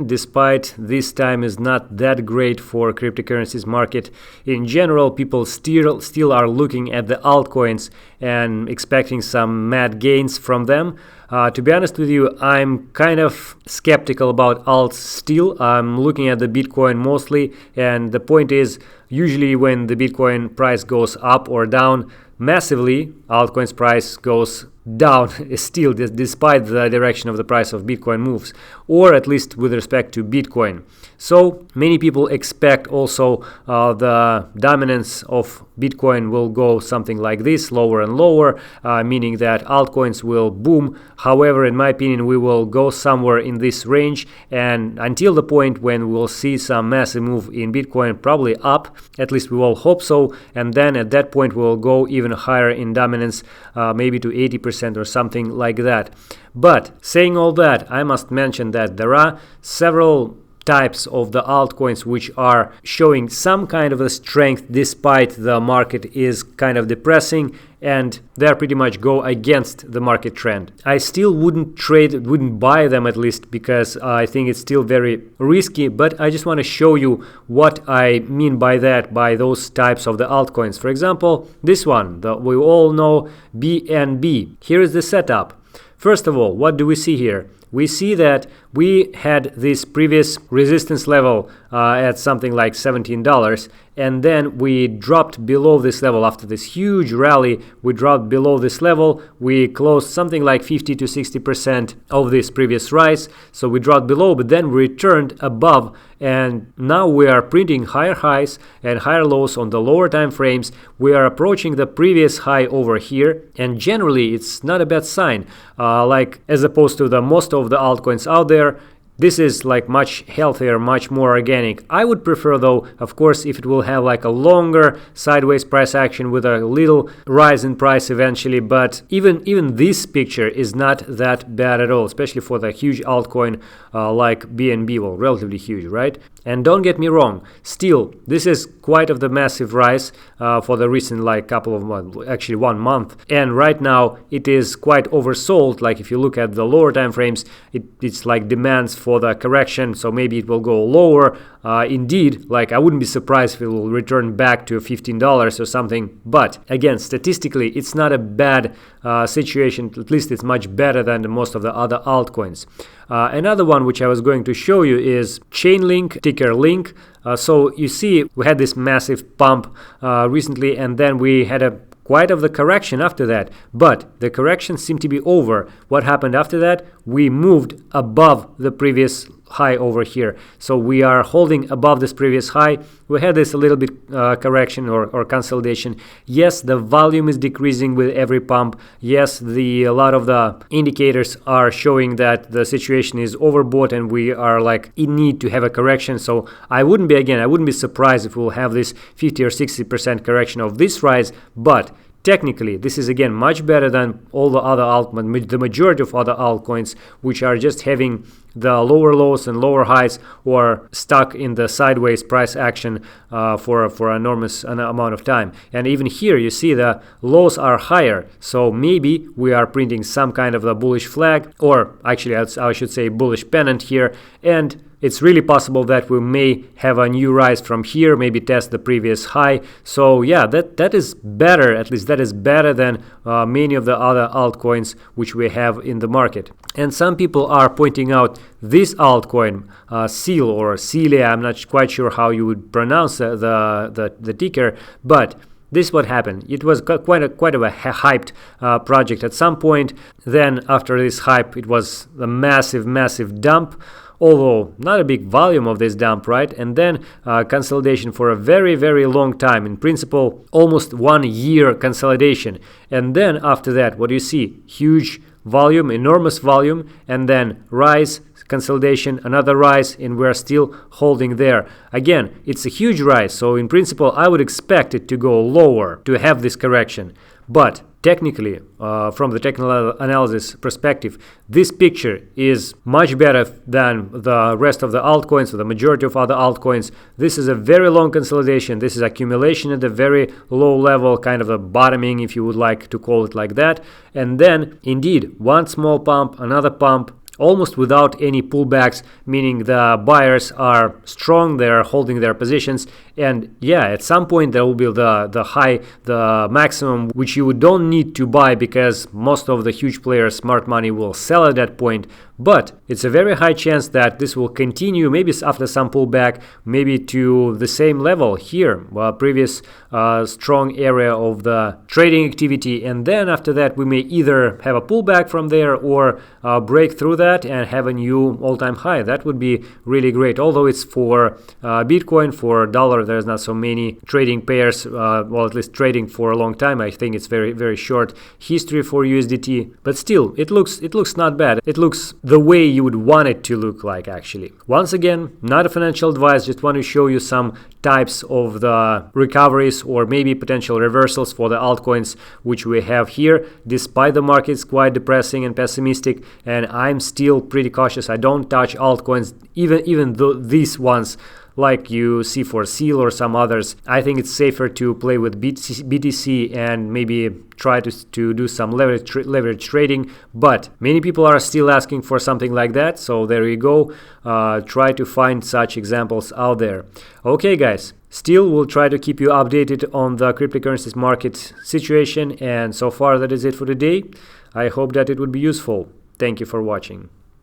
Despite this time is not that great for cryptocurrencies market in general, people still are looking at the altcoins and expecting some mad gains from them. To be honest with you, I'm kind of skeptical about alts still. I'm looking at the Bitcoin mostly, and the point is, usually when the Bitcoin price goes up or down massively, altcoins price goes down still, despite the direction of the price of Bitcoin moves, or at least with respect to Bitcoin. So many people expect also the dominance of Bitcoin will go something like this, lower and lower, meaning that altcoins will boom. However, in my opinion, we will go somewhere in this range, and until the point when we'll see some massive move in Bitcoin, probably up, at least we will hope so, and then at that point we'll go even higher in dominance, maybe to 80% or something like that. But saying all that, I must mention that there are several types of the altcoins which are showing some kind of a strength despite the market is kind of depressing, and they pretty much go against the market trend. I still wouldn't buy them, at least, because I think it's still very risky, but I just want to show you what I mean by that, by those types of the altcoins. For example, this one that we all know, BNB. Here is the setup. First of all, what do we see here? We see that we had this previous resistance level at something like $17, and then we dropped below this level. After this huge rally, we dropped below this level. We closed something like 50 to 60% of this previous rise, so we dropped below, but then we returned above, and now we are printing higher highs and higher lows on the lower time frames. We are approaching the previous high over here, and generally it's not a bad sign, like as opposed to the most of the altcoins out there. This is like much healthier, much more organic. I would prefer, though, of course, if it will have like a longer sideways price action with a little rise in price eventually. But even this picture is not that bad at all, especially for the huge altcoin like BNB, well, relatively huge, right? And don't get me wrong, still, this is quite of the massive rise for the recent like couple of months, actually 1 month. And right now it is quite oversold. Like if you look at the lower time frames, it's like demands for the correction, so maybe it will go lower. Indeed, like I wouldn't be surprised if it will return back to $15 or something. But again, statistically, it's not a bad situation. At least it's much better than most of the other altcoins. Another one which I was going to show you is Chainlink, ticker Link. So you see, we had this massive pump recently, and then we had a quite of the correction after that, but the correction seemed to be over. What happened after that? We moved above the previous high over here, so we are holding above this previous high. We had this a little bit correction or consolidation. Yes, the volume is decreasing with every pump. Yes, a lot of the indicators are showing that the situation is overbought and we are like in need to have a correction. So I wouldn't be surprised if we'll have this 50 or 60% correction of this rise, but technically, this is again much better than all the other altcoins, the majority of other altcoins, which are just having the lower lows and lower highs, or stuck in the sideways price action for an enormous amount of time. And even here, you see the lows are higher, so maybe we are printing some kind of a bullish flag, or actually, I should say bullish pennant here, and it's really possible that we may have a new rise from here, maybe test the previous high. So yeah, that is better, at least that is better than many of the other altcoins which we have in the market. And some people are pointing out this altcoin, SEAL or Celia, I'm not quite sure how you would pronounce the ticker, but this is what happened. It was quite of a hyped project at some point. Then after this hype, it was a massive dump. Although not a big volume of this dump, right? And then consolidation for a very long time. In principle, almost 1 year consolidation. And then after that, what do you see? Huge volume, enormous volume, and then rise, consolidation, another rise, and we're still holding there. Again, it's a huge rise, so in principle, I would expect it to go lower to have this correction. But technically, from the technical analysis perspective, this picture is much better than the rest of the altcoins, or the majority of other altcoins. This is a very long consolidation. This is accumulation at a very low level, kind of a bottoming, if you would like to call it like that. And then, indeed, one small pump, another pump, almost without any pullbacks, meaning the buyers are strong, they're holding their positions, and yeah, at some point there will be the high, the maximum, which you don't need to buy because most of the huge players, smart money, will sell at that point. But it's a very high chance that this will continue, maybe after some pullback, maybe to the same level here, previous strong area of the trading activity, and then after that we may either have a pullback from there or break through that and have a new all-time high. That would be really great. Although it's for Bitcoin, for dollar, there's not so many trading pairs, well, at least trading for a long time. I think it's very short history for USDT, but still it looks not bad. It looks the way you would want it to look like, actually. Once again, not a financial advice, just want to show you some types of the recoveries or maybe potential reversals for the altcoins which we have here, despite the market's quite depressing and pessimistic, and I'm still pretty cautious. I don't touch altcoins, even though these ones like you see for SEAL or some others. I think it's safer to play with BTC and maybe try to do some leverage trading, but many people are still asking for something like that, so there you go. Try to find such examples out there. Okay guys, still we'll try to keep you updated on the cryptocurrencies market situation, and so far that is it for today. I hope that it would be useful. Thank you for watching.